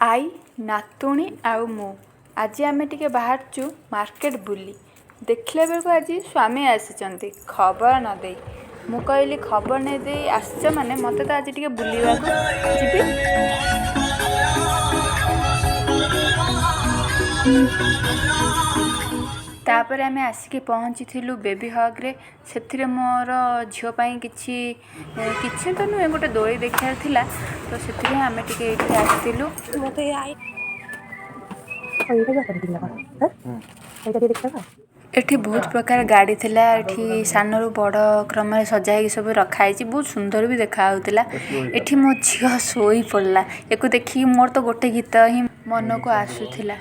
आई नातुणी आउ मु आज आम टे बाहरचु मार्केट बुली देखला बेलू आज स्वामी आसी खबर नदे मु कहली खबर नहीं दे आस माने मत तो आज टे बुलवा जी तापर आम आसिक पहुँची बेबी हग्रे से मोर झीपाई किसी तो नुहे गोटे दोली देखार थिला तो से आम टे आसलु एठी बहुत प्रकार गाड़ी थिला एठी सानरू बड़ क्रम सजाई सब रखाई बहुत सुंदर भी देखा एठी मो झील शोई पड़ला एक देखी मोर तो गोटे गीत ही मन को आसूला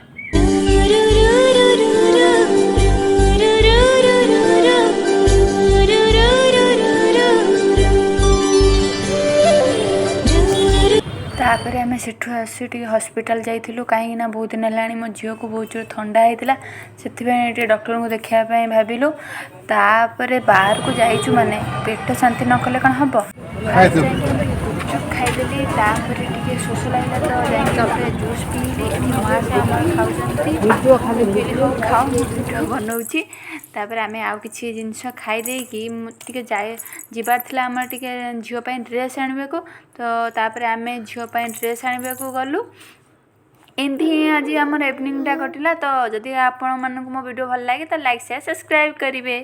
तापर आम सेठू आसी हॉस्पिटल जाइलु कहीं बहुत दिन है मो झील को बहुत जोर ठंडा होता से डॉक्टर को देखापी भाविलु तापर बाहर को जाइचु माने पेट शांति न कले कौन हम गुपचुप खाईदेली शोष लगे तो जाए जूस पीली खाऊ बनाऊँगी तापर आम आउ कि जिनस खाईदे जाए जीवार थिला आम झीपाई ड्रेस आने को तो तापर आम झीपाई ड्रेस आने को गलु एमती ही आज आम इवनिंग टा कटिला तो जदि आपण मानक मो वीडियो भल लगे तो लाइक शेयर सब्सक्राइब करेंगे।